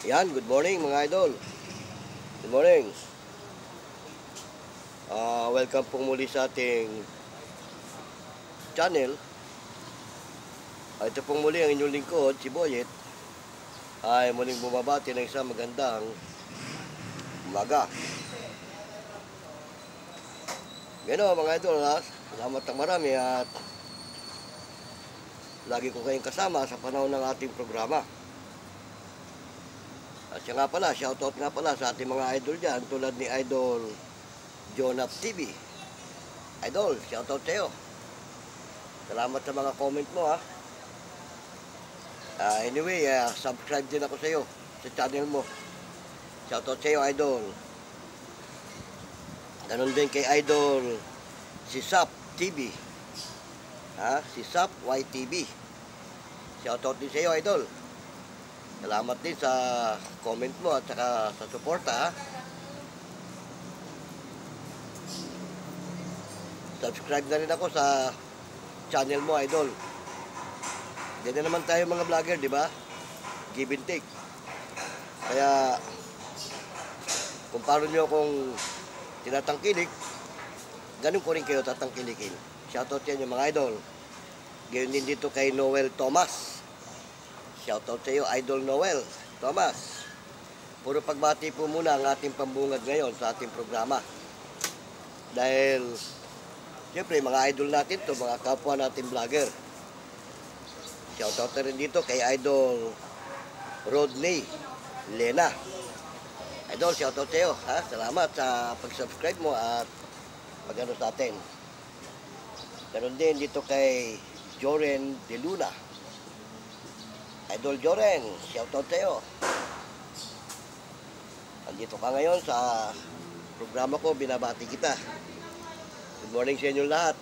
Yan, good morning mga idol. Good morning. Welcome po muli sa ating channel. Ito pong muli ang inyong lingkod, si Boyet, ay muling bumabati ng isang magandang umaga. Gano mga idol, salamat ng marami at lagi ko kayong kasama sa panahon ng ating programa. At siya nga pala, shoutout nga pala sa ating mga idol dyan, tulad ni Idol Jonap TV. Idol, shoutout sa iyo. Salamat sa mga comment mo ha. Anyway, subscribe din ako sa iyo sa channel mo. Shoutout sa iyo, Idol. Ganon din kay Idol si Sap TV. Si Sap YTV. Shoutout din sa iyo, Idol. Salamat din sa comment mo at saka sa suporta. Subscribe na rin ako sa channel mo, Idol. Ganyan naman tayo mga vlogger, di ba? Give and take. Kaya kung paano nyo akong tinatangkilik, ganun ko rin kayo tatangkilikin. Shoutout yan yung mga idol. Gayon din dito kay Noel Thomas. Shoutout sa iyo, Idol Noel Thomas. Puro pagbati po muna ang ating pambungad ngayon sa ating programa. Dahil, siyempre, mga idol natin to, mga kapwa natin vlogger. Shoutout na rin dito kay Idol Rodney Lena. Idol, shoutout sa iyo. Salamat sa pag-subscribe mo at pag-ano sa atin. Ganon din dito kay Joren De Luna. Idol Joren, shoutout sa iyo. Andito ka ngayon sa programa ko, binabati kita. Good morning sa inyo lahat.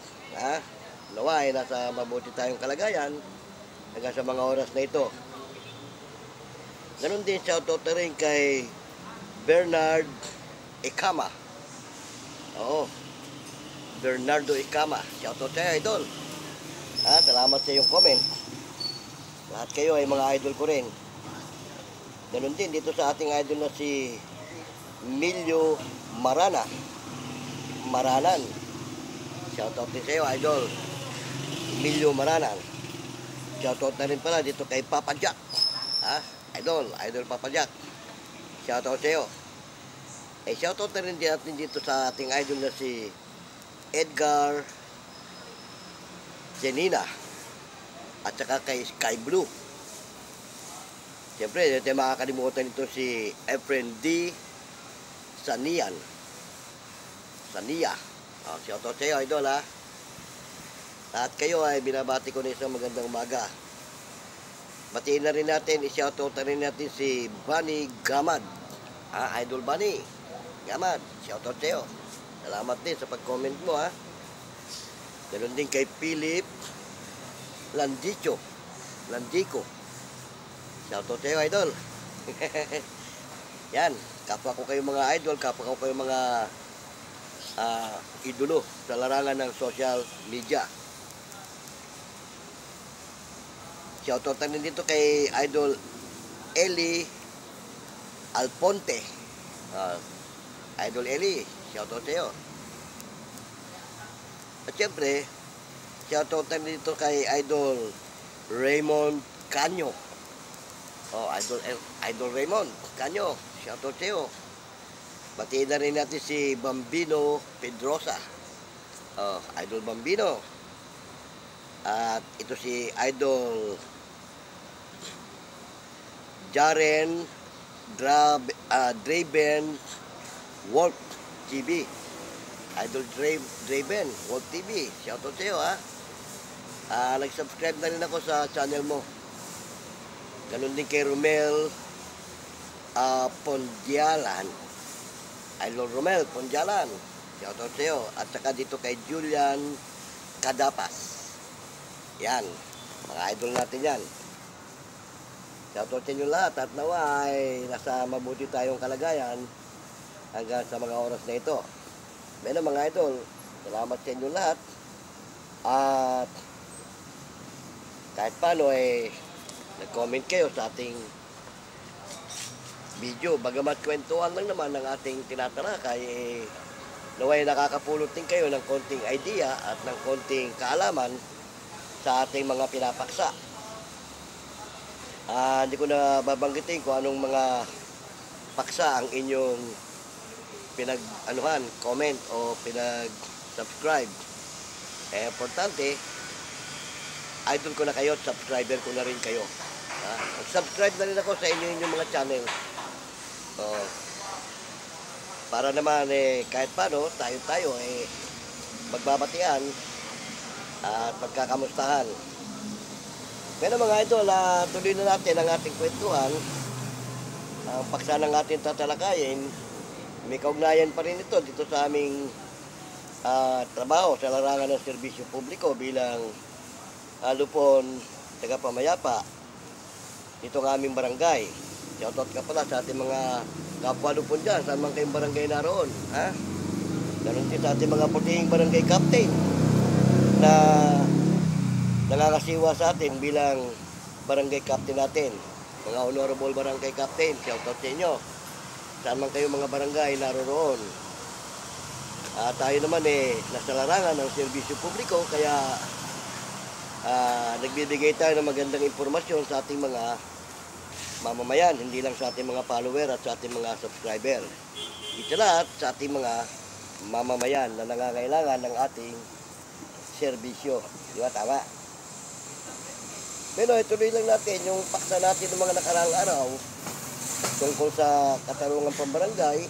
Naway, nasa mabuti tayong kalagayan hanggang sa mga oras na ito. Ganon din, shoutout na rin kay Bernard Ikama. Oo, Bernardo Ikama. Shoutout sa iyo, Idol. Salamat sa iyong comment. Lahat kayo ay mga idol ko rin. Ganon din dito sa ating idol na si Milyo Maranan. Shoutout din sa iyo, Idol Milyo Maranan. Shoutout na rin pala dito kay Papa Jack. Idol Papa Jack. Shoutout sa iyo. Shoutout na rin natin dito sa ating idol na si Edgar Jenina. At saka kay Sky Blue. Siyempre, hindi makakalimutan ito si Efren D. Sania. Shoutout sa iyo, Idol Lahat kayo ay binabati ko na isang magandang umaga. Batiin na rin natin, i-shoutout na rin natin si Bunny Gamad. Idol Bunny Gamad, shoutout sa iyo. Salamat din sa pag-comment mo Ganon din kay Philip Landico. Shoutout sa iyo, Idol. Yan, kapwa ko kayo mga idol, kapwa ko kayo mga idolo sa larangan ng social media. Shoutout na rin dito kay Idol Eli Alponte. Idol Eli, shoutout sa iyo. At syempre, shoutout na rin dito kay Idol Raymond Canyo. Idol Raymond Canyo, shoutout sa iyo. Batiin na rin natin si Bambino Pedrosa. Idol Bambino. At ito si Idol Jaren Draven Wolf TV. Idol Draven Wolf TV, shoutout sa iyo nag-subscribe na rin ako sa channel mo. Ganon din kay Romel Pondialan. Idol Romel Pondialan, shoutout sa iyo. At saka dito kay Julian Cadapas. Yan, mga idol natin yan. Shoutout sa inyo lahat at nawa ay nasa mabuti tayong kalagayan hanggang sa mga oras na ito. Pero mga idol, salamat sa inyo lahat. At kahit paano nag-comment kayo sa ating video. Bagamat kwentuhan lang naman ng ating tinatalakay, naway nakakapulot din kayo ng konting idea at ng konting kaalaman sa ating mga pinapaksa. Hindi ko na babanggitin kung anong mga paksa ang inyong comment o pinag-subscribe. Importante, idol ko na kayo at subscriber ko na rin kayo. Subscribe na rin ako sa inyong mga channel. Para naman kahit paano, tayo magbabatian at magkakamustahan. Ngayon mga idol, tuloy na natin ang ating kwentuhan. Ang paksa ng ating tatalakayin, may kaugnayan pa rin ito dito sa aming trabaho sa larangan ng serbisyo publiko bilang lupon tagapamayapa dito ng aming barangay. Shoutout ka pala sa ating mga kapwa lupon dyan, saan man kayong barangay naroon. Ganon din sa ating mga puting barangay captain na nangangasiwa sa atin bilang barangay captain natin. Mga honorable barangay captain, shoutout sa inyo. Saan man kayong mga barangay naroon. Tayo naman nasa larangan ng serbisyo publiko, kaya nagbibigay tayo ng magandang impormasyon sa ating mga mamamayan, hindi lang sa ating mga follower at sa ating mga subscriber. Ito lahat sa ating mga mamamayan na nangangailangan ng ating serbisyo. Di ba tama? Pero ituloy lang natin yung paksa natin ng mga nakaraang araw tungkol sa katarungan pambarangay.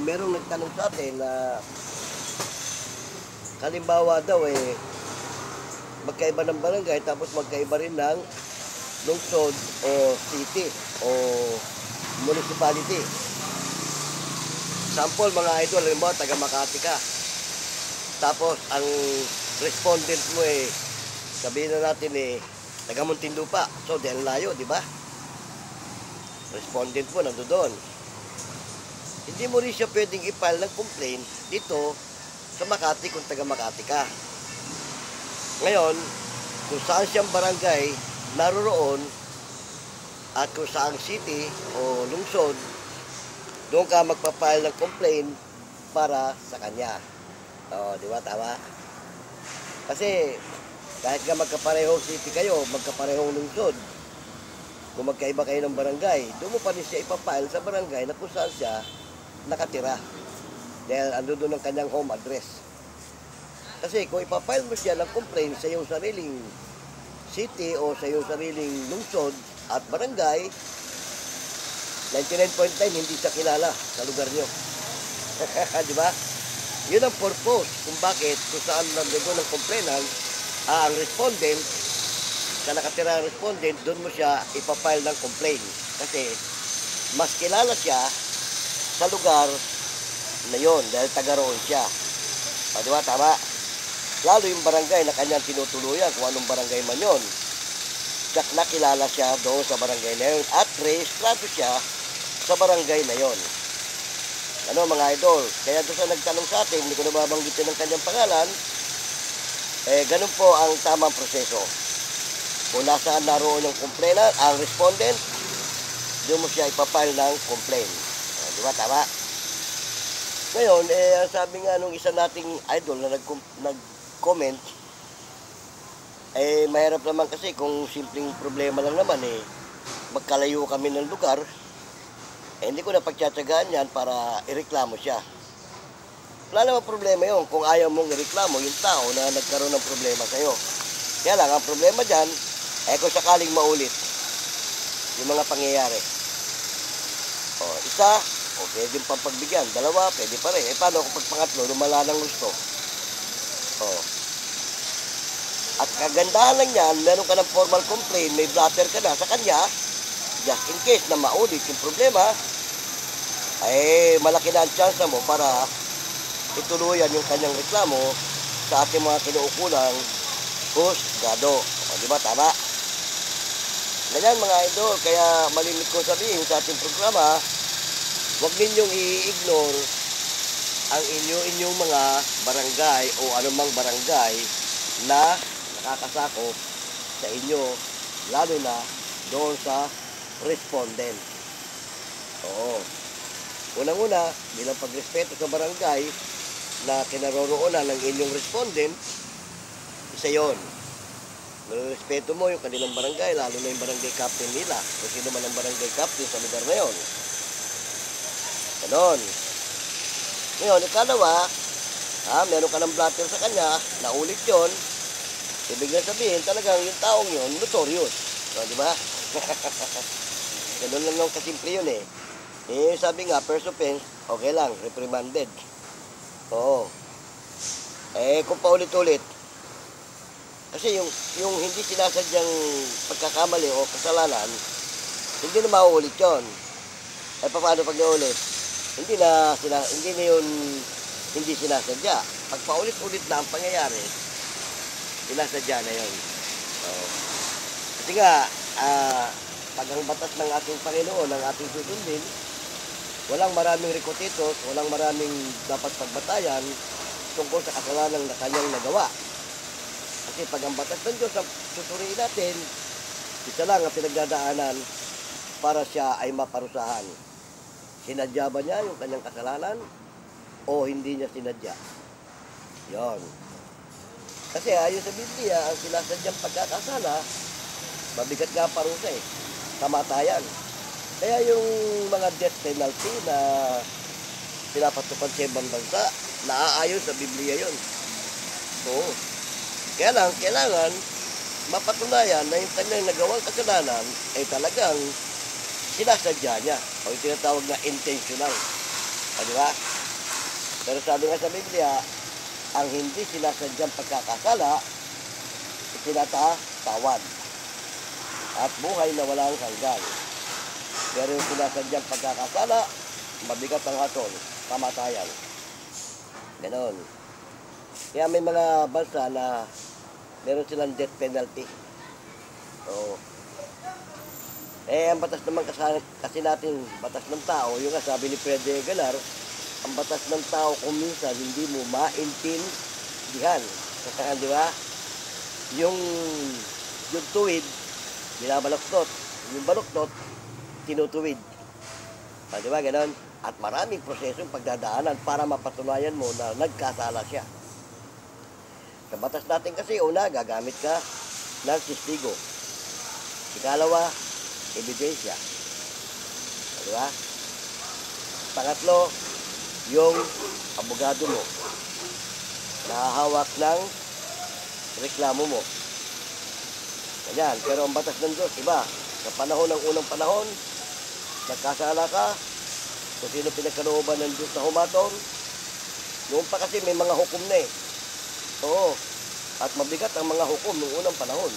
Merong nagtanong sa atin na halimbawa daw magkaiba ng barangay tapos magkaiba rin ng lungsod o city o municipality. Sample mga idol, halimbawa taga Makati ka. Tapos ang respondent mo sabihin na natin taga Muntinlupa. So dahil layo, di ba? Respondent mo nandoon. Hindi mo rin siya pwedeng i-file ng complaint dito sa Makati kung taga Makati ka. Ngayon, kung saan siyang barangay naroroon at kung saan city o lungsod, doon ka magpa-file ng complaint para sa kanya. Di ba? Tama? Kasi kahit nga magkaparehong city kayo, magkaparehong lungsod, kung magkaiba kayo ng barangay, doon mo pa rin siya ipapile sa barangay na kung saan siya nakatira. Dahil ando doon ang kanyang home address. Kasi kung ipapile mo siya ng complaint sa iyong sariling city o sa iyong sariling lungsod at barangay, 99.9 hindi siya kilala sa lugar nyo. Di ba? Yun ang purpose kung bakit kung saan nandoon ng complainant, ang respondent, sa nakatira ang respondent, doon mo siya ipapile ng complaint. Kasi mas kilala siya sa lugar na yon dahil taga roon siya. Di ba? Tama? Lalo yung barangay na kanyang tinutuluyan, kung anong barangay man yun. Tsak nakilala siya doon sa barangay na yun at rehistrado siya sa barangay na yun. Ano mga idol? Kaya doon sa nagtanong sa atin, hindi ko na babanggitin ng kanyang pangalan, ganun po ang tamang proseso. Kung nasaan naroon yung complainant, ang respondent, doon mo siya ipapile ng complaint. Di ba? Tama? Ngayon, sabi nga nung isa nating idol na nag-comment, mahirap naman kasi kung simpleng problema lang naman magkalayo kami ng lugar, hindi ko na pagtsatsagaan yan para ireklamo siya. Wala naman problema yun kung ayaw mong ireklamo yung tao na nagkaroon ng problema sa'yo. Kaya lang, ang problema dyan, kung sakaling maulit yung mga pangyayari. Isa, pwede pang pagbigyan. Dalawa, pwede pa rin. Paano kung pagpangatlo, lumala ng gusto? At kagandahan lang yan, meron ka ng formal complaint, may blatter ka na sa kanya, just in case na maulit yung problema, malaki na ang chance mo para ituluyan yung kanyang reklamo sa ating mga kinuukulang husgado. Di ba? Tama? Ganyan mga idol, kaya malimit ko sabihin sa ating programa, huwag ninyong i-ignore ang inyong mga barangay o anumang barangay na nakakasakop sa inyo, lalo na doon sa respondent. Oo. Unang-una, bilang pagrespeto sa barangay na kinaroroonan ng inyong respondent, isa yon. Respeto mo yung kanilang barangay, lalo na yung barangay captain nila, kung sino man ang barangay captain sa lugar na yon. Ganon. Ngayon, ikalawa, meron ka ng blatter sa kanya, naulit yon, ibig na sabihin talagang yung taong yon, notorious. So, di ba? Ganon lang yung kasimple yun eh. Sabi nga, first offense, okay lang, reprimanded. Oo. Kung paulit-ulit, kasi yung hindi sinasadyang pagkakamali o kasalanan, hindi na mauulit yun. Paano pag naulit? Hindi na yun hindi sinasadya. Pag paulit-ulit na ang pangyayari, sinasadya na yun. Oo. Kasi nga, pag ang batas ng ating Panginoon, ng ating susundin, walang maraming rekotitos, walang maraming dapat pagbatayan tungkol sa kasalanan na kanyang nagawa. Kasi pag ang batas ng Diyos ang susuriin natin, isa lang ang pinagdadaanan para siya ay maparusahan. Sinadya ba niya yung kanyang kasalanan o hindi niya sinadya? Yon. Kasi ayon sa Biblia, ang sinasadyang pagkakasala, mabigat nga parusa eh. Kamatayan. Kaya yung mga death penalty na pinapatupad sa ibang bansa, naaayon sa Biblia yun. Oo. Kaya lang, kailangan mapatunayan na yung kanyang nagawang kasalanan ay talagang sinasadya niya. O yung tinatawag na intentional. Di ba? Pero sabi nga sa Biblia, ang hindi sinasadyang pagkakasala, itinatawad. At buhay na walang hanggan. Pero yung sinasadyang pagkakasala, mabigat ang hatol, kamatayan. Ganon. Kaya may mga bansa na meron silang death penalty. So, ang batas naman kasi natin, batas ng tao, yung nga sabi ni Freddy Galar, ang batas ng tao kung minsan hindi mo maintindihan. Di ba? Yung tuwid, binabaloktot. Yung baloktot, tinutuwid. Di ba? Ganon. At maraming prosesong pagdadaanan para mapatunayan mo na nagkasala siya. Sa batas natin kasi, una, gagamit ka ng testigo. Ikalawa, ebidensya. Di ba? Pangatlo, yung abogado mo. Nahahawak ng reklamo mo. Ganyan. Pero ang batas ng Diyos, iba. Sa panahon ng unang panahon, nagkasala ka, kung sino pinagkalooban ng Diyos na humatol, noon pa kasi may mga hukom na eh. Oo. At mabigat ang mga hukom noong unang panahon.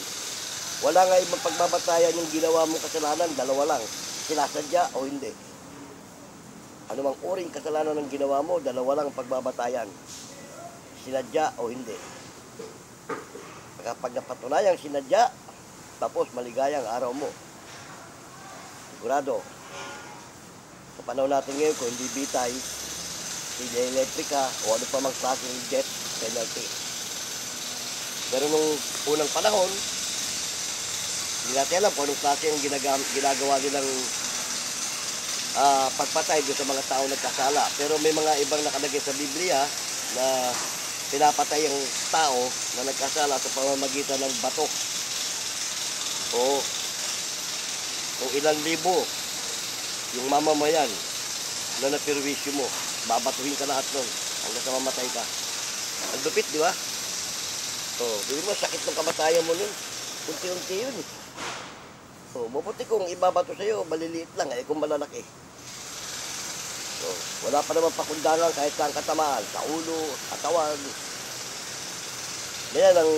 Wala nga ibang pagbabatayan yung ginawa mong kasalanan, dalawa lang. Sinasadya o hindi. Ano mang uring kasalanan ng ginawa mo, dalawa lang ang pagbabatayan. Sinadya o hindi. Kapag napatunayang sinadya, tapos maligayang araw mo. Sigurado. Sa panahon natin ngayon, kung hindi bitay, hindi elektrika, o ano pa mang klaseng death penalty. Pero nung unang panahon, hindi natin alam kung anong klase yung ginagawa nilang pagpatay doon sa mga tao nagkasala. Pero may mga ibang nakalagay sa Biblia na pinapatay ang tao na nagkasala sa pamamagitan ng bato. O kung ilang libo yung mamamayan na napirwisyo mo, babatuhin ka lahat nun hanggang sa mamatay ka. Ang lupit, di ba? Bili mo, sakit ng kamatayan mo nun. Unti-unti yun. Mabuti kung ibabato sa'yo, maliliit lang, kung malalaki. Wala pa naman pakundangan kahit saan katamaan, sa ulo, katawan. Yan ang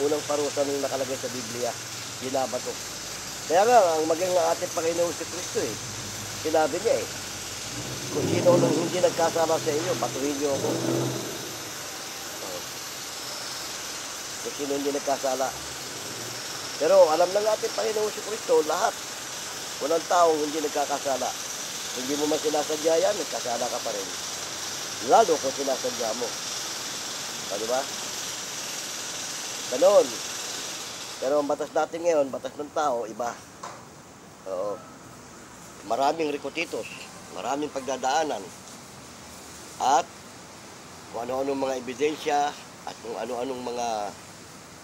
unang parusa ng nakalagay sa Biblia, binabato. Kaya nga, ang maging ating Panginoon si Kristo sinabi niya kung sino nang hindi nagkasala sa inyo, batuhin niyo ako. Kung sino hindi nagkasala. Pero alam ng ating Panginoon si Kristo, lahat. Walang taong hindi nagkakasala. Hindi mo man sinasadya yan, nagkasala ka pa rin. Lalo kung sinasadya mo. Di ba? Ganon. Pero ang batas natin ngayon, batas ng tao, iba. Oo. maraming rikotitos, maraming pagdadaanan, at kung ano-anong mga ebidensya at kung ano-anong mga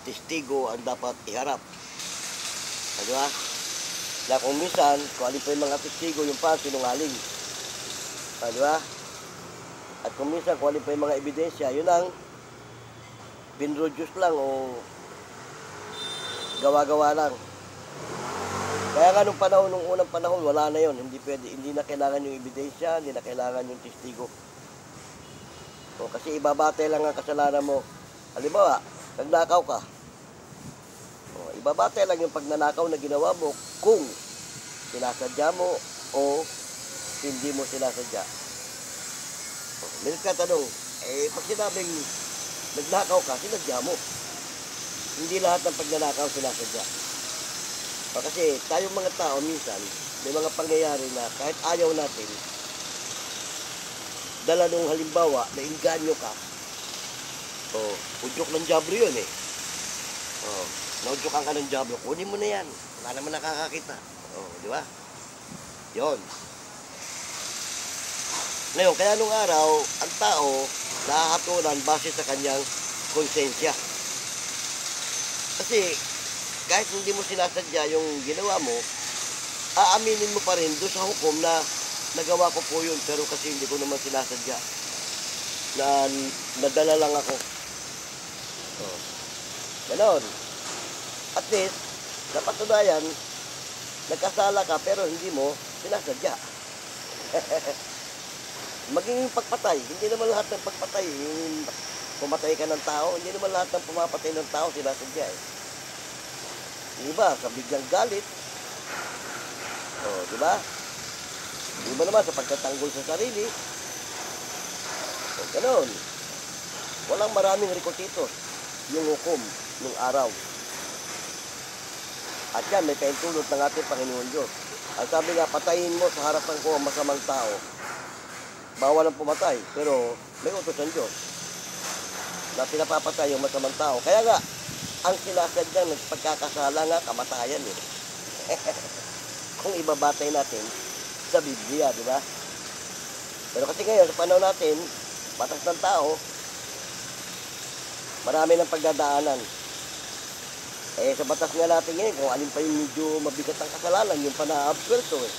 testigo ang dapat iharap. Di ba? Na kung minsan, kung alin pa yung mga testigo, yung pa sinungaling. Di ba? At kung minsan, kung alin pa yung mga ebidensya, yun ang binroduce lang o gawa-gawa lang. Kaya nga nung panahon, nung unang panahon, wala na yon. Hindi pwede, hindi na kailangan yung ebidensya, hindi na kailangan yung testigo. O, kasi ibabate lang ang kasalanan mo. Halimbawa, nagnakaw ka. O, ibabate lang yung pagnanakaw na ginawa mo kung sinasadya mo o hindi mo sinasadya. O, meron ka tanong, pag sinabing nagnakaw ka, sinadya mo. Hindi lahat ng pagnanakaw sinasadya. O, kasi tayong mga tao minsan, may mga pangyayari na kahit ayaw natin, dala nung halimbawa na inganyo ka, udyok ng diablo yun eh. Naudyokan ka ng diablo, kunin mo na yan. Wala naman nakakakita. Di ba? Yun. Ngayon, kaya nung araw, ang tao nakakatunan base sa kanyang konsensya. Kasi, kahit hindi mo sinasadya yung ginawa mo, aaminin mo pa rin doon sa hukom na nagawa ko po yun, pero kasi hindi ko naman sinasadya. Nadala lang ako. Ganon. At least, napatunayan, nagkasala ka, pero hindi mo sinasadya. Maging yung pagpatay, hindi naman lahat ng pagpatay, yung pumatay ka ng tao, hindi naman lahat ng pumapatay ng tao sinasadya eh. Yung iba, sa biglang galit. Di ba? Yung iba naman sa pagtatanggol sa sarili. Ganon. Walang maraming rikotitos yung hukom ng araw. At yan, may paintulot ng ating Panginoon Diyos. Ang sabi nga, patayin mo sa harapan ko ang masamang tao. Bawal ang pumatay, pero may utos ng Diyos na pinapapatay yung masamang tao. Kaya nga, ang sinasadyang nagpagkakasala nga, kamatayan eh. Kung ibabatay natin sa Biblia, di ba? Pero kasi ngayon, sa panahon natin, batas ng tao, marami ng pagdadaanan. Sa batas nga natin ngayon, kung alin pa yung medyo mabigat ang kasalanan, yung pa na-absuelto eh.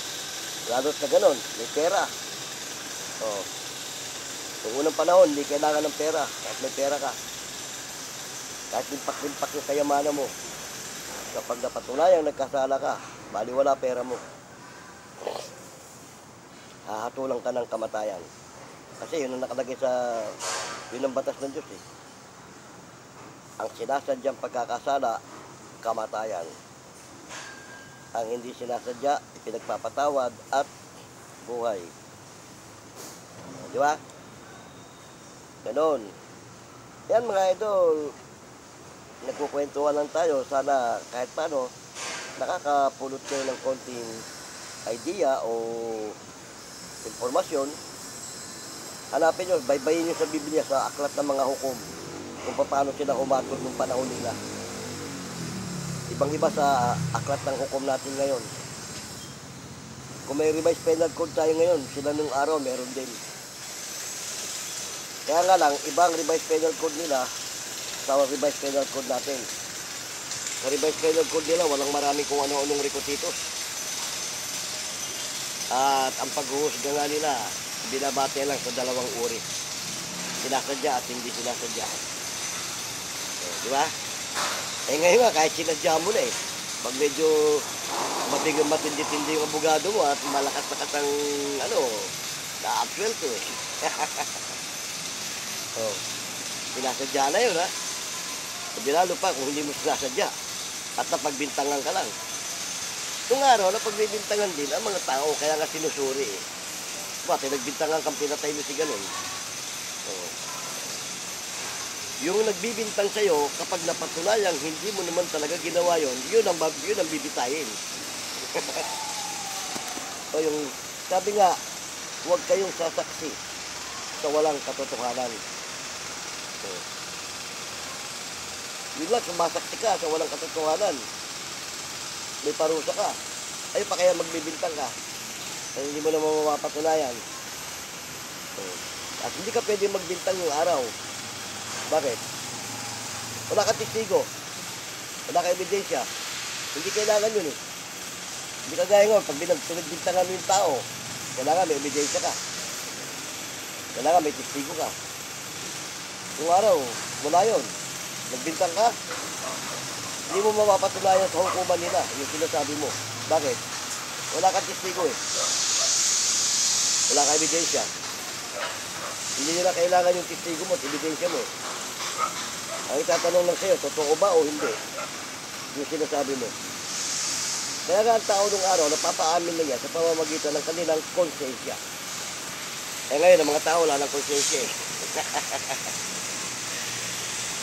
Lalo't na ganon, may pera. Kung unang panahon, hindi kailangan ng pera, kahit may pera ka. Kahit limpak-limpak yung kayamanan mo. Kapag napatunayang nagkasala ka, baliwala pera mo. Hahatulang ka ng kamatayan. Kasi yun ang nakalagay sa, yun ang batas ng Diyos eh. Ang sinasadyang pagkakasala, kamatayan. Ang hindi sinasadya, ipinagpapatawad at buhay. Di ba? Ganon. Yan mga idol, nagkukwentuhan lang tayo. Sana kahit paano, nakakapulot kayo ng konting idea o informasyon. Hanapin nyo, baybayin nyo sa Biblia, sa aklat ng mga hukom, kung paano sila umatod ng panahon nila. Ibang-iba sa aklat ng hukom natin ngayon. Kung may revised penal code tayo ngayon, sila nung araw meron din. Kaya nga lang, ibang revised penal code nila sa revised penal code natin. Sa revised penal code nila, walang marami kung ano-anong rikotitos. At ang paghuhusga nga nila, binabate lang sa dalawang uri. Sinasadya at hindi sinasadya. Di ba? Ngayon nga, kahit sinadya mo na eh. Pag medyo mabigang matindi-tindi yung abogado mo at malakas-lakas ang na-absuelto eh. Sinasadya na yun ha. Hindi lalo pa kung hindi mo sinasadya at napagbintangan ka lang. Nung araw, napagbibintangan din ang mga tao, kaya nga sinusuri eh. Bakit nagbintangan kang pinatay mo si ganun? Yung nagbibintang sa'yo, kapag napatunayang hindi mo naman talaga ginawa yun ang bibitayin. Yung sabi nga, huwag kayong sasaksi sa walang katotohanan. Yun lang, sumasaksi ka sa walang katotohanan. May parusa ka. Ay pa kaya magbibintang ka. Kaya hindi mo naman mapapatunayan. At hindi ka pwede magbintang yung araw. Bakit? Wala ka testigo. Wala ka ebidensya. Hindi kailangan yun eh. Hindi ka gaya nga, pag pinagbintangan mo yung tao, kailangan may ebidensya ka. Kailangan may testigo ka. Yung araw, wala yun. Nagbintang ka, hindi mo mapapatunayan sa hukuman nila yung sinasabi mo. Bakit? Wala kang testigo eh. Wala kang ebidensya. Hindi nila kailangan yung testigo mo at ebidensya mo. Ang itatanong lang sa'yo, totoo ba o hindi? Yung sinasabi mo. Kaya nga ang tao nung araw, napapaamin na niya sa pamamagitan ng kanilang konsensya. Eh ngayon, ang mga tao wala ng konsensya eh.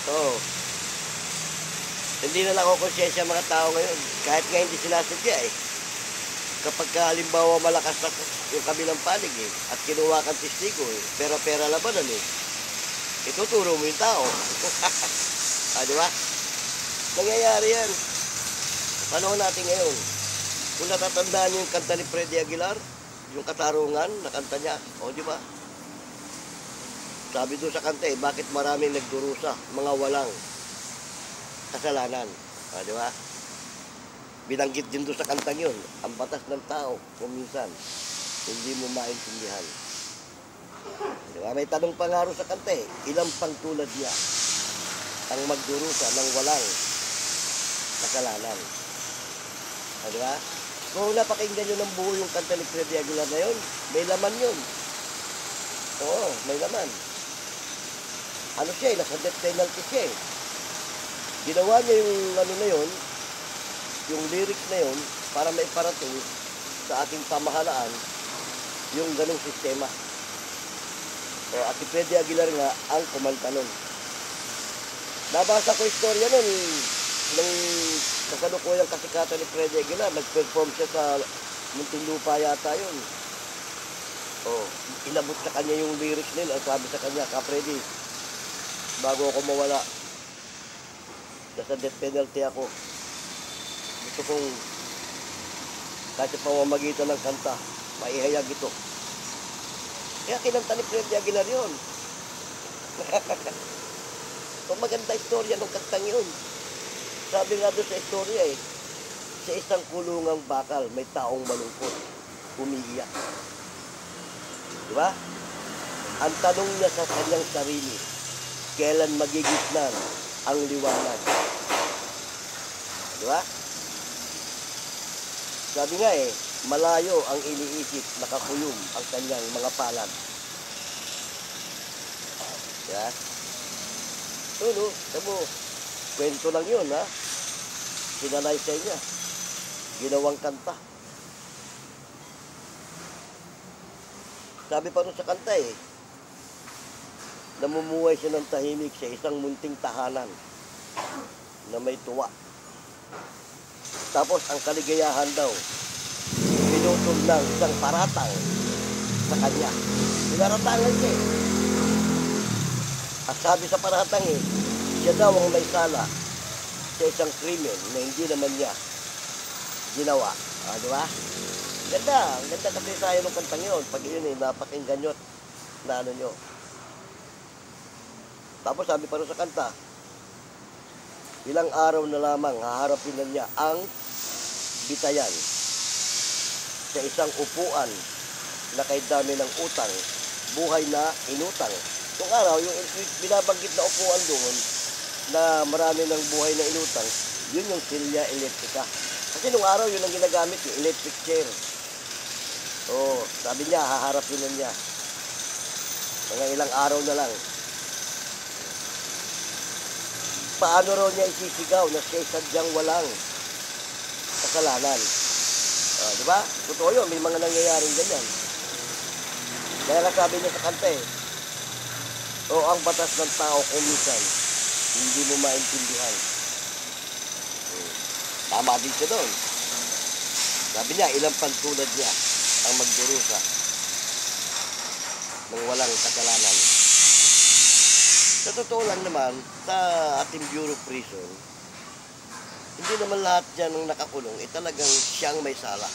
So, hindi na lang ako konsensya mga tao ngayon. Kahit nga hindi sinasadya eh. Kapag halimbawa malakas na yung kabilang panig eh, at kinuha kang testigo eh, pera-pera labanan eh, ituturo mo yung tao. Ah, di ba? Nangyayari yan. Panahon natin ngayon. Kung natatandaan niyo yung kanta ni Freddy Aguilar, yung katarungan na kanta niya, o di ba? Sabi doon sa kanta eh, bakit maraming nagdurusa, mga walang kasalanan. Ah, di ba? Binanggit din doon sa kantang yun, ang batas ng tao, kung minsan, hindi mo maintindihan. Di ba? May tanong pa nga rin sa kanta eh, ilang pang tulad niya ang magdurusa ng walang kasalanan. Ah, di ba? Kung napakinggan nyo ng buo yung kanta ni Freddy Aguilar na yun, may laman yun. Oo, may laman. Ano siya eh, nasa death penalty siya eh. Ginawa niya yung ano na yun, yung lyrics na yun, para maiparating sa ating pamahalaan yung ganong sistema. So, at si Freddy Aguilar nga ang kumanta nun. Nabasa ko istorya nun, nung kasalukuyang kasikatan ni Freddy Aguilar, nag-perform siya sa Muntinlupa yata yun. Oh, inabot sa kanya yung lyrics nila. Sabi sa kanya, Ka Freddy, bago ako mawala, nasa death penalty ako. Gusto kong kahit sa pamamagitan ng kanta, maihayag ito. Kaya kinanta ni Freddy Aguilar yun. So, maganda istorya ng kantang yun. Sabi nga doon sa istorya eh, sa isang kulungang bakal, may taong malungkot, umiiyak. Diba? Ang tanong niya sa kanyang sarili, kailan magigitnan ang liwanag? Diba? Sabi nga eh, malayo ang iniisip, nakakuyom ang kanyang mga palad. Diba? So, no, tamo, kwento lang yun, ha? Sinalaysay niya. Ginawang kanta. Sabi pa rin sa kanta eh, namumuhay siya ng tahimik sa isang munting tahanan na may tuwa. Tapos ang kaligayahan daw, pinutol ng isang paratang sa kanya. Pinaratangan siya eh. At sabi sa paratang eh, siya daw ang may sala sa isang krimen na hindi naman niya ginawa. Ah, di ba? Ganda. Ang ganda kasi tayo ng kantang yun. Pag yun eh, napakinggan nyo na ano nyo. Tapos sabi pa rin sa kanta, ilang araw na lamang haharapin na niya ang bitayan sa isang upuan na kay dami ng utang, buhay na inutang. Itong araw, yung binabanggit na upuan doon na marami ng buhay na inutang, yun yung silya elektrika. Kasi nung araw, yun ang ginagamit, yung electric chair. So, sabi niya, haharapin na niya. Mga ilang araw na lang. Paano raw niya isisigaw na siya sadyang walang kasalanan? Di ba? Totoo yun, may mga nangyayaring ganyan. Kaya nga sabi niya sa kanta eh, o ang batas ng tao kung minsan, hindi mo maintindihan. Tama din siya doon. Sabi niya, ilang pantulad niya ang magdurusa ng walang kasalanan. Sa totoo lang naman, sa ating Bureau of Prison, hindi naman lahat dyan ng nakakulong, talagang siyang may sala.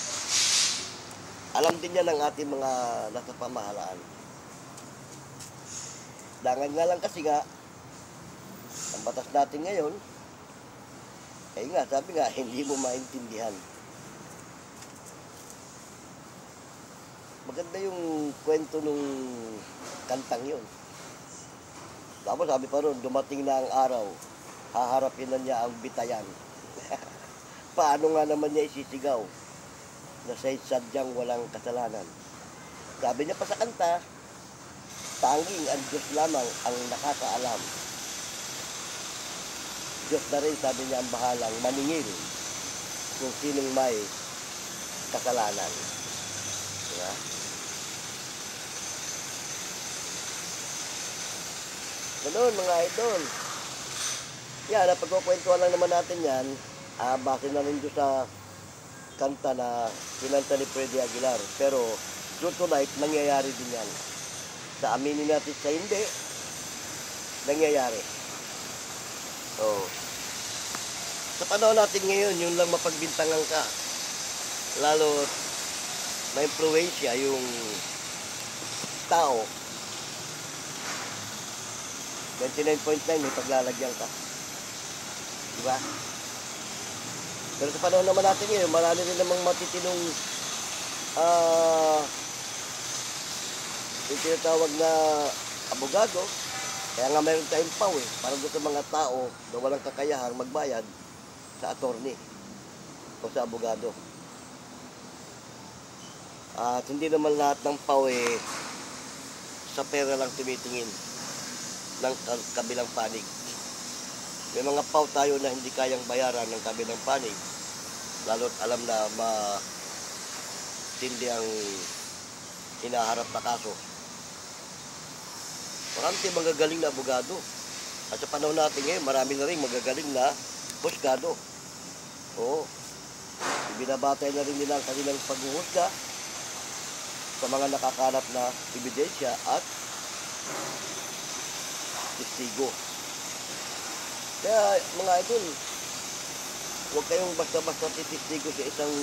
Alam din yan ng ating mga nasa pamahalaan. Dangan nga lang kasi nga, ang batas natin ngayon, eh nga, sabi nga, hindi mo maintindihan. Maganda yung kwento nung kantang yun. Tapos sabi pa ron, dumating na ang araw, haharapin na niya ang bitayan. Paano nga naman niya isisigaw na siya'y sadyang walang kasalanan? Sabi niya pa sa kanta, tanging ang Diyos lamang ang nakakaalam. Diyos na rin, sabi niya, ang bahalang maningil kung sinong may kasalanan. Diba? Ganun, mga idol. Yan, napagkukwentuhan lang naman natin yan. Base na rin doon sa kanta na kinanta ni Freddy Aguilar. Pero, true to life, nangyayari din yan. Sa aminin natin sa hindi, nangyayari. So, sa panahon natin ngayon, yun lang mapagbintangan ka. Lalo, na-influensya yung tao. 29.9, may paglalagyan ka. Diba? Pero sa panahon naman natin ngayon, marami rin namang matitinong yung tinatawag na abogado. Kaya nga mayroon tayong PAW para doon sa mga tao na walang kakayahang magbayad sa attorney o sa abogado. At hindi naman lahat ng PAW sa pera lang tumitingin ng kabilang panig. May mga PAW tayo na hindi kayang bayaran ng kabilang panig, lalo't alam na matindi ang hinaharap na kaso. Marami tayong magagaling na abogado. At sa panahon natin ngayon, marami na rin magagaling na husgado. Oo. Ibinabatay na rin nila ang kanilang paghuhusga sa mga nakakanap na ebidensya at testigo. Kaya mga idol, huwag kayong basta-basta testigo sa isang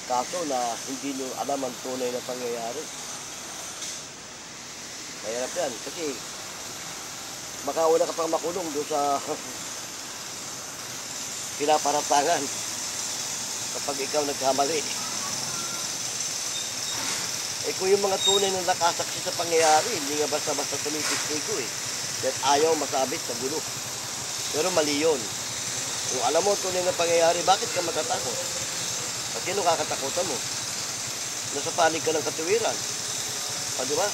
kaso na hindi nyo alam ang tunay na pangyayari. Mahirap yan. Kasi makauna ka pang makulong doon sa pinaparatangan kapag ikaw nagkamali. Eh kung yung mga tunay na nakasaksi sa pangyayari, hindi nga basta-basta tumitistigo Dahil ayaw masabit sa gulo. Pero mali yun. Kung alam mo tunay na pangyayari, bakit ka matatakot? At sino kakatakutan mo? Nasa panig ka ng katuwiran. Di ba?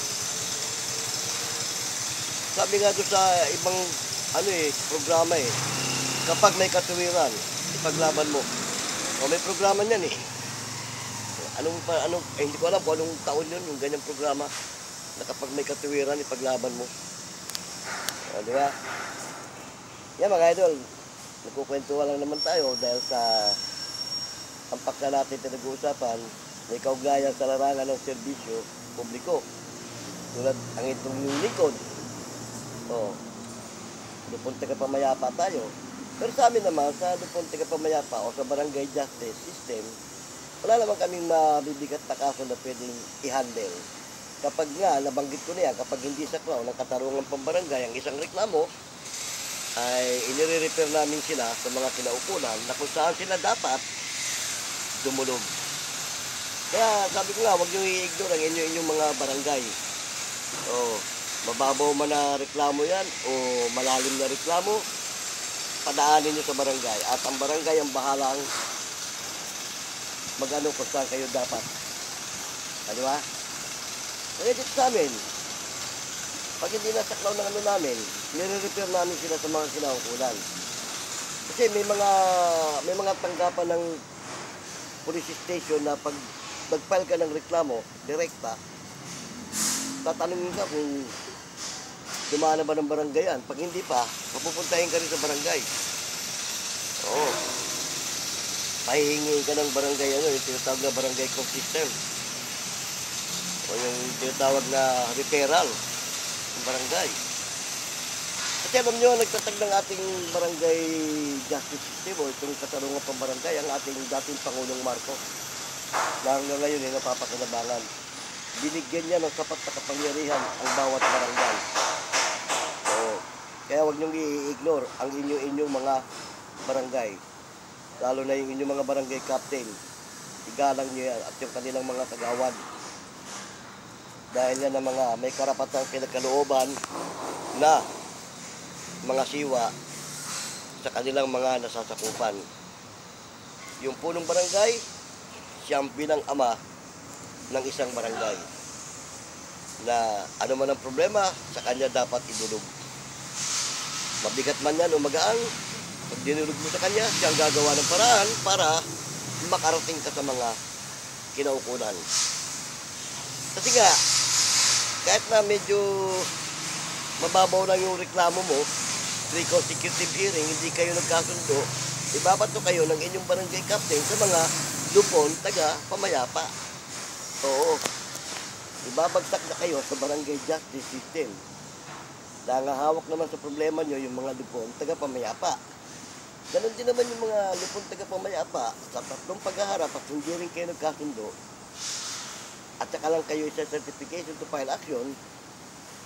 Sabi nga doon sa ibang programa kapag may katuwiran, ipaglaban mo. O may programa niyan hindi ko alam kung anong taon yun, yung ganyang programa na kapag may katuwiran, ipaglaban mo. Di ba? Yan mga idol, nagkukwentuhan lang naman tayo dahil sa ang paksa natin pinag-uusapan, may kaugnayan sa larangan ng serbisyo publiko. Tulad ang itong lingkod. Lupunte ka pamayapa tayo. Pero sa amin naman, sa Lupunte ka pamayapa o sa barangay justice system, wala naman kaming mabibigat na kaso na pwedeng i-handle. Kapag nga, nabanggit ko na yan, kapag hindi saklaw ng katarungan pambarangay ang isang reklamo, ay inire-refer namin sila sa mga kinaukulan na kung saan sila dapat dumulog. Kaya sabi ko nga, huwag nyo i-ignore ang inyong mga barangay. Mababaw man na reklamo yan o malalim na reklamo, padaanin nyo sa barangay. At ang barangay ang bahalang magano kung saan kayo dapat. Di ba? Kaya dito sa amin, pag hindi nasaklaw ng namin, nire-refer namin sila sa mga kinaukulan. Kasi may mga tanggapan ng police station na pag nag-file ka ng reklamo, direkta, tatanungin ka kung dumaan na ba ng barangay yan. Pag hindi pa, mapupuntahin ka rin sa barangay. Pahihingi ka ng barangay, yung tinatawag na barangay court system. O yung tinatawag na referral ng barangay. Kasi alam nyo, nagtatag ng ating barangay justice system o itong katarungan pang barangay, ang ating dating Pangulong Marcos. na hanggang ngayon ay napapakinabangan. Binigyan niya ng sapat na kapangyarihan ang bawat barangay. So, kaya huwag niyong i-ignore ang inyong mga barangay. Lalo na yung inyong mga barangay captain. Igalang niyo yan at yung kanilang mga kagawad. Dahil yan ang mga may karapatang pinagkalooban na mga siwa sa kanilang mga nasasakupan. Yung punong barangay, siyang bilang ama ng isang barangay na ano man ang problema, sa kanya dapat idulog. Mabigat man yan o magaan, pag dinulog mo sa kanya, siyang gagawa ng paraan para makarating ka sa mga kinaukulan. Kasi nga, kahit na medyo mababaw lang yung reklamo mo, pre-consecutive hearing, hindi kayo nagkasundo, ibabato kayo ng inyong barangay captain sa mga lupon, taga, pamayapa. Oo. Ibabagsak na kayo sa barangay justice system. Nangahawak naman sa problema nyo yung mga lupon, taga, pamayapa. Ganon din naman yung mga lupon, taga, pamayapa. Sa tatlong paghaharap at hindi rin kayo nagkasundo, at saka lang kayo sa certification to file action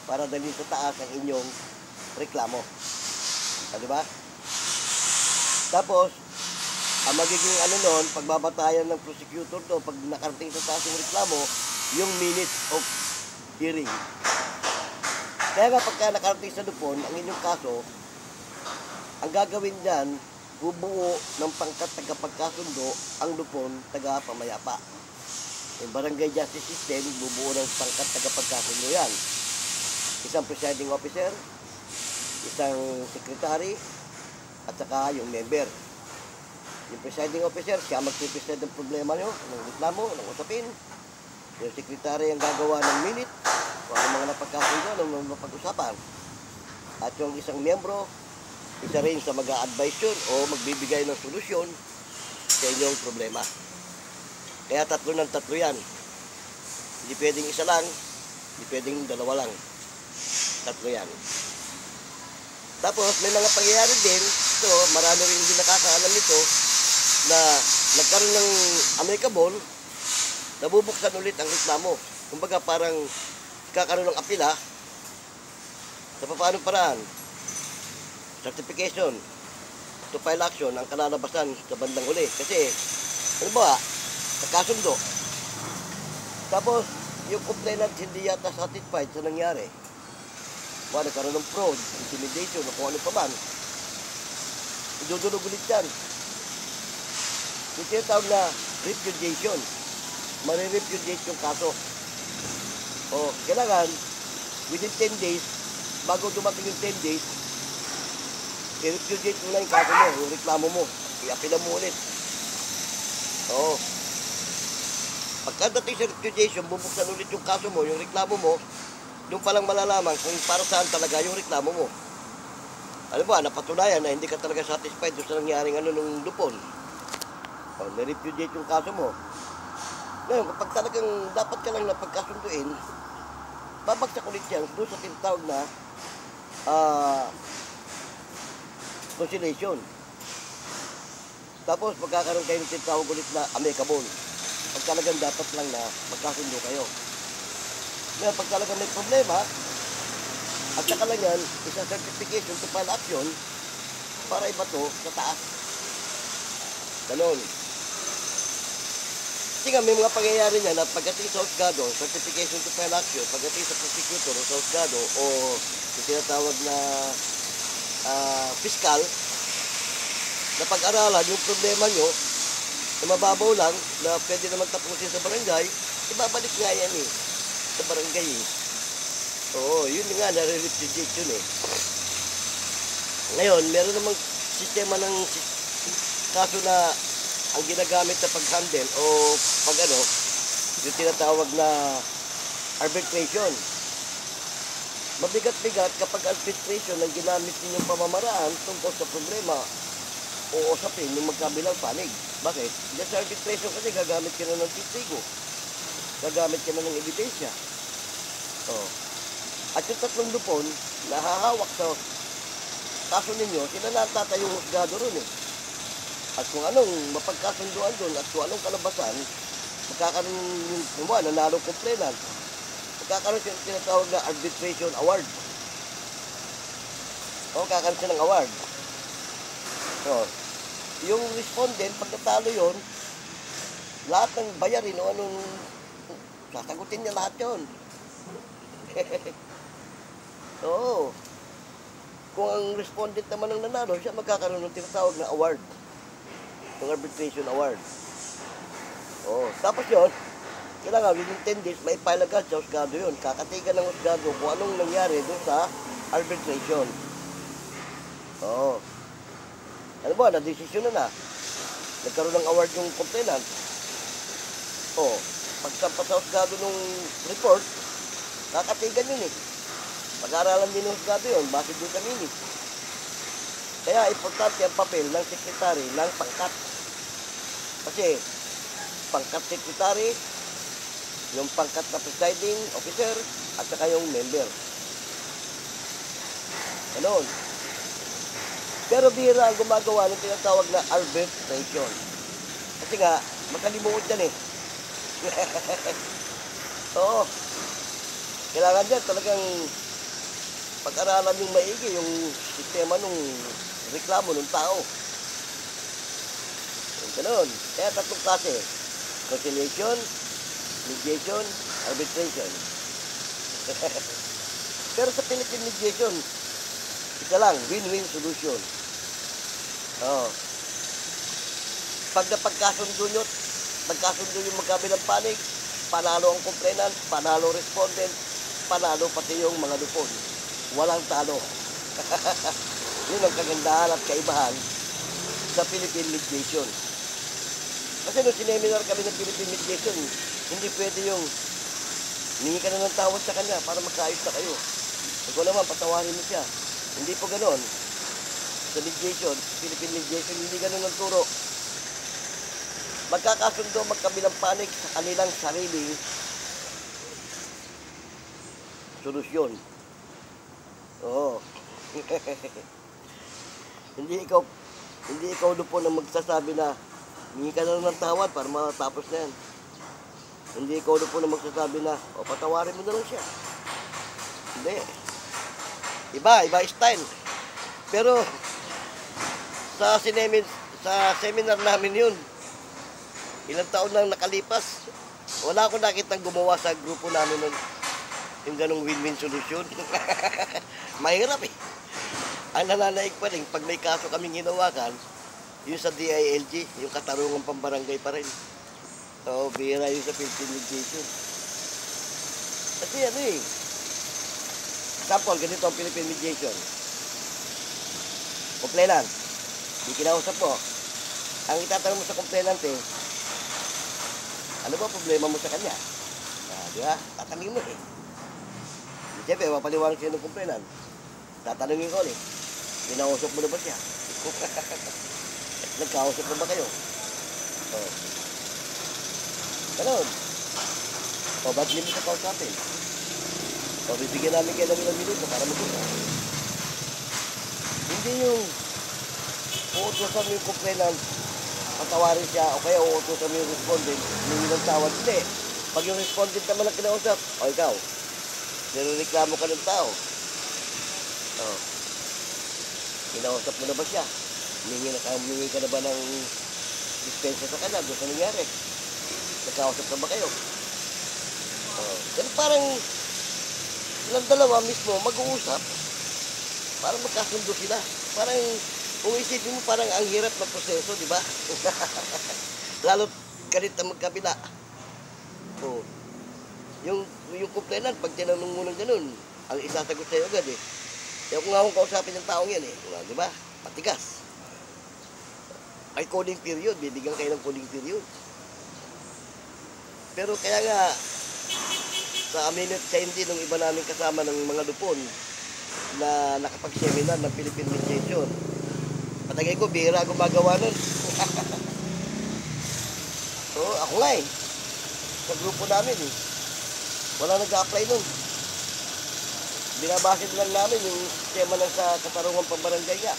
para dalhin sa taas ang inyong reklamo. Diba? Tapos, ang magiging ano nun, pagbabatayan ng prosecutor doon, pag nakarating sa taas yung reklamo, yung minutes of hearing. Kaya nga pagka nakarating sa lupon, ang inyong kaso, ang gagawin dyan, bubuo ng pangkat tagapagkasundo ang lupon taga-pamayapa. Yung barangay justice system, bubuo ng pangkat tagapagkasundo yan. Isang presiding officer, isang secretary, at saka yung member. Yung presiding officer, siya magpipresent ng problema nyo, ng reklamo, ng usapin. Yung secretary ang gagawa ng minute, kung ano mga napagkasundo, ng mga napag-usapan. At yung isang miyembro, isa rin sa mag-a-advise yun o magbibigay ng solusyon sa inyong problema. Kaya tatlo ng tatlo yan. Hindi pwedeng isa lang, hindi pwedeng dalawa lang. Tatlo yan. Tapos may mga pangyayari din, ito, marami rin hindi nakakaalam nito, na nagkaroon ng amicable, nabubuksan ulit ang reklamo. Kumbaga parang kakaroon ng apila, sa paanong paraan, certification to file action ang kalalabasan sa bandang huli. Kasi, ano ba, nagkasundo. Tapos, yung complainant hindi yata satisfied sa nangyari. Nagkaroon ng fraud, intimidation, o kung ano pa man. Idudulog ulit yan. Yung tinatawag na repudiation. Marirepudiate yung kaso. O, kailangan, within 10 days, bago dumating yung 10 days, i-repudiate mo na yung kaso mo, yung reklamo mo. I-apila mo ulit. Oo. Pagkadating sa repudiation, bubuksan ulit yung kaso mo, yung reklamo mo, doon palang malalaman kung para saan talaga yung reklamo mo. Alam mo, napatunayan na hindi ka talaga satisfied doon sa nangyaring nung lupon. O, na-repudiate yung kaso mo. Ngayon, kapag talagang dapat ka lang napagkasunduin, babagsak ulit yan doon sa tinatawag na conciliation. Tapos, magkakaroon kayo ng tinatawag ulit na amicable. Pag talagang dapat lang na magkasundo kayo. Ngayon, pag talagang may problema, at saka lang yan, isang certification to file action para ibato sa taas. Ganon. Kasi nga, may mga pangyayari niya na pagdating sa husgado, certification to file action, pagdating sa prosecutor o sa husgado o yung tinatawag na piskal, na pag-aralan yung problema nyo, na mababaw lang, na pwede naman tapusin sa barangay, ibabalik nga yan eh, sa barangay eh. Oo, yun nga, nare-repudiate yun eh. Ngayon, meron namang sistema ng kaso na ang ginagamit na pag-handle o pag ano, yung tinatawag na arbitration. Mabigat-bigat kapag arbitration ang ginamit ninyong pamamaraan tungkol sa problema o usapin yung magkabilang panig. Bakit? Dahil sa arbitration kasi gagamit ka na ng testigo. Gagamit ka na ng ebidensya. Oh. At yung tatlong lupon, nahahawak sa kaso ninyo, sila natata yung husgado ron eh. At kung anong mapagkasunduan doon at kung anong kalabasan, magkakaroon yung nanalo complainant, magkakaroon siya ng tinatawag na arbitration award. O, magkakaroon siya ng award. So, yung respondent, pag natalo yun, lahat ng bayarin o anong sasagutin niya lahat yun. Oo. Kung ang respondent naman ang nanalo, siya magkakaroon ng tinatawag na award. Yung arbitration award. Oo. Tapos yun, kailangan within 10 days, may file agad sa husgado yun. Kakatigan ng husgado kung anong nangyari doon sa arbitration. Oo. Ano ba, na-desisyon na. Nagkaroon ng award yung complainant. Oo. Pagsampa sa husgado ng report, kakatigan yun eh. Pag-aaralan din ng husgado yun, bakit doon sa minutes. Kaya importante ang papel ng sekretary ng pangkat. Kasi, pangkat secretary, yung pangkat na presiding officer, at saka yung member. Ganon. Pero bihira ang gumagawa ng tinatawag na arbitration. Kasi nga, makalimuot yan eh. Oo. Kailangan dyan talagang pag-aralan yung maigi, yung sistema ng reklamo ng tao. Ganon. Kaya tatlong klase. Conciliation, mediation, arbitration. Pero sa Philippine mediation, isa lang, win-win solution. Oo. Pag napagkasundo nyo, nagkasundo yung magkabilang panig, panalo ang complainant, panalo respondent, panalo pati yung mga lupon. Walang talo. Yun ang kagandahan at kaibahan sa Philippine mediation. Kasi nung sineminar kami ng Philippine mediation, hindi pwede yung hingi ka na ng tawad sa kanya para magkaayos na kayo. Ikaw naman, patawarin mo siya. Hindi po ganon. Sa mediation, Philippine mediation, hindi ganon ang turo. Magkakasundo, magkabilang panig sa kanilang sariling solusyon. Oo. Hindi ikaw lupon ang magsasabi na hingi ka na ng tawad para matapos na yan. Hindi ikaw lupon ang magsasabi na patawarin mo na lang siya. Hindi. Iba style. Pero sa seminar namin yun, ilang taon lang nakalipas, wala akong nakitang gumawa sa grupo namin nun yung ganong win-win solution. Mahirap eh. Ang nananaig pa rin, pag may kaso kaming hinawakan, yung sa DILG, yung katarungan pambarangay pa rin. So, bihira yung sa Philippine mediation. Kasi ano eh, example, ganito ang Philippine mediation. Complainant, di kinausap mo. Ang itatanong mo sa complainant eh, ano ba problema mo sa kanya? Di ba? Tatanungin mo eh. Siyempre, mapaliwanag siya ng complainant. Tatanungin ko ulit, kinausap mo na ba siya? Nagkausap na ba kayo? Ganon. Ba't hindi mo sa kausapin? Bibigyan namin kayo ng ilang minuto para mag-usap. Hindi yung uutusan mo yung complainant, patawarin siya, o kaya uutusan mo yung respondent, yung ilang tawad. Hindi. Pag yung respondent naman ang kinausap, ikaw, nireklamo ka ng tao. Kinausap mo na ba siya? Humingi ka na ba ng dispensa sa kanya doon sa nangyari? Nagkausap na ba kayo? Kasi parang silang dalawa mismo mag-uusap para magkasundo sila. Parang kung isipin mo parang ang hirap na proseso, di ba? Lalo galit na magkabila. Yung complainant, pag tinanong mo ng ganun, ang isasagot sa'yo agad eh. Kaya kung nga akong kausapin ng taong yan eh, di ba? Matigas. Ay cooling period, bibigyan kayo ng cooling period. Pero kaya nga, sa amin at sa hindi nung iba namin kasama ng mga lupon na nakapag-seminar ng Philippine mediation, patagay ko, bihira gumagawa nun. So, ako nga eh, sa grupo namin eh, wala nag-a-apply nun. Binabasid lang namin yung tema ng sa katarungan pambarangay nga.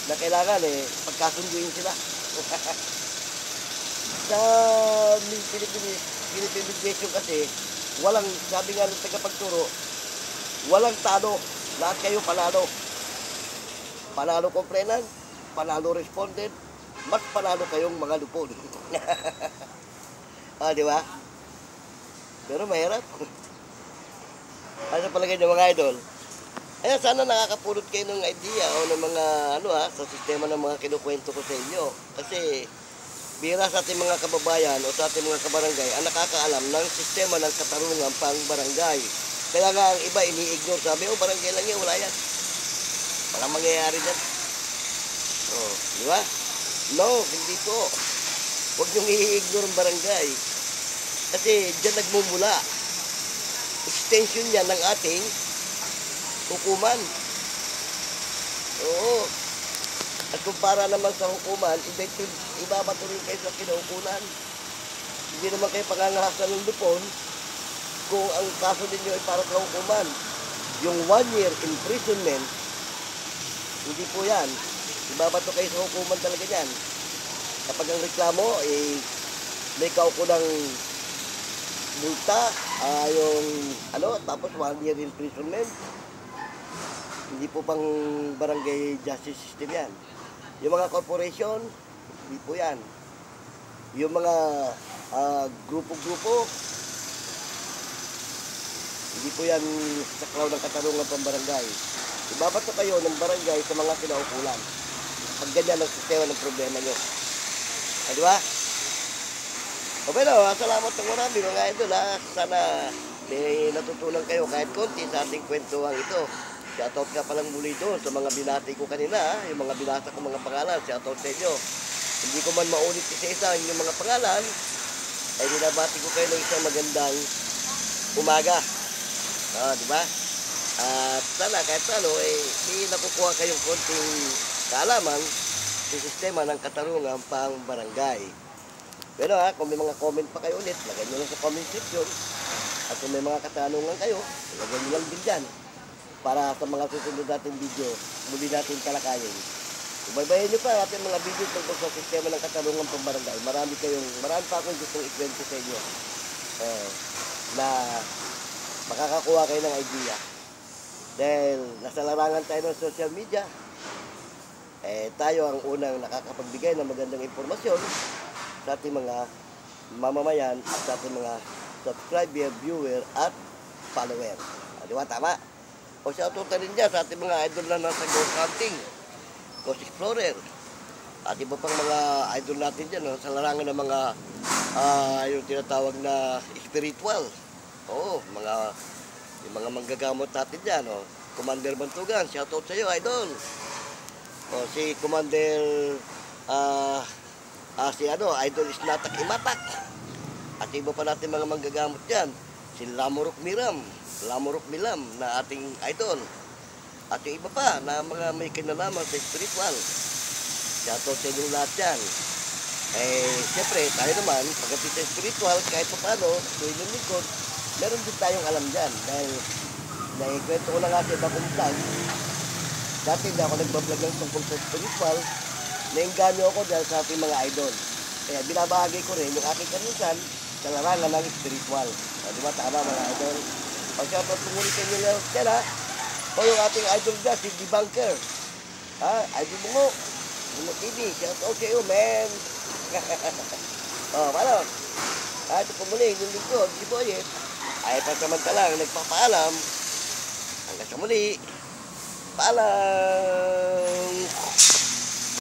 Na kailangan eh, pagkasunduin sila. Sa Philippine Mediation kasi, walang, sabi nga ng tagapagturo, walang talo. Lahat kayo panalo. Panalo complainant, panalo respondent, mas panalo kayong mga lupon. Ah, di ba? Pero mahirap. Ano palagay niyo mga idol? Ayan, sana nakakapulot kayo ng idea o ng mga sa sistema ng mga kinukwento ko sa inyo. Kasi bihira sa ating mga kababayan o sa ating mga kabarangay ang nakakaalam ng sistema ng katarungan pang barangay. Kaya nga ang iba ini-ignore, sabi, barangay lang yan, wala yan. Walang mangyayari dyan. Oh, di ba? No, hindi po. Huwag niyong i-ignore ang barangay. Kasi dyan nagmumula. Extension yan ng ating hukuman. Oo. At kung para naman sa hukuman, ibabato rin kayo sa kinaukulan. Hindi naman kayo pangangahasan ng lupon kung ang kaso ninyo ay para sa hukuman. Yung 1 year imprisonment, hindi po yan. Ibabato kayo sa hukuman talaga yan. Kapag ang reklamo, may kaukulang multa, tapos 1 year imprisonment. Hindi po pang barangay justice system yan. Yung mga corporation, hindi po yan. Yung mga grupo-grupo, hindi po yan sa klaw ng katarungan pang barangay. Ibabato kayo ng barangay sa mga kinaukulan. Pag ganyan ang sistema ng problema nyo. Di ba? O pero, salamat ng marami mga idol ha. Sana may natutunan kayo kahit konti sa ating kwentuhan ito. Shoutout ka palang muli doon sa mga binati ko kanina, yung mga binasa ko mga pangalan, shoutout sa inyo. Hindi ko man maulit isa-isa yung mga pangalan, ay binabati ko kayo ng isang magandang umaga. Di ba? At sana kahit may nakukuha kayong konting kaalaman sa sistema ng katarungan pang barangay. Pero kung may mga comment pa kayo ulit, lagay nyo lang sa comment section. At kung may mga katanungan kayo, lagay nyo lang din dyan. Para sa mga susunod natin video, muli natin talakayin. Subaybayan nyo pa ang ating mga video tungkol sa sistema ng katarungan pang barangay. Marami pa akong gustong ikwento sa inyo na makakakuha kayo ng idea. Dahil nasa larangan tayo ng social media, tayo ang unang nakakapagbigay ng magandang impormasyon sa ating mga mamamayan at sa ating mga subscriber, viewer at follower. Di ba? Tama? O shoutout na rin dyan sa ating mga idol na nasa ghost hunting, ghost explorer, at iba pang mga idol natin dyan sa larangan ng mga yung tinatawag na spiritual. Oo, yung mga manggagamot natin dyan. Commander Bantugan, shoutout sa iyo idol. O si Commander Idol Isnatak Imatak. At iba pa natin mga manggagamot dyan. Si Lamurok Milam na ating idol. At yung iba pa na mga may kinalaman sa spiritual. Shoutout sa inyong lahat yan. Siyempre, tayo naman, pagdating sa spiritual, kahit pa paano, sa inyong likod, meron din tayong alam dyan. Dahil, naikwento ko na nga sa iba kong vlog. Dati hindi ako nagbablog ng tungkol sa spiritual. Nainganyo ako dahil sa ating mga idol. Kaya binabahagi ko rin yung aking kanusan sa larangan ng spiritual. Di ba, tama mga idol? Pagkapag tumuli kayo nyo lang dyan o yung ating idol dyan, si Debunker. Idol Bungo TV, shout out sa iyo, man. Paano? Ito pumuli, yung lingkod, si Boyet, ay pansamantalang nagpapaalam. Hanggang sa muli, paalam!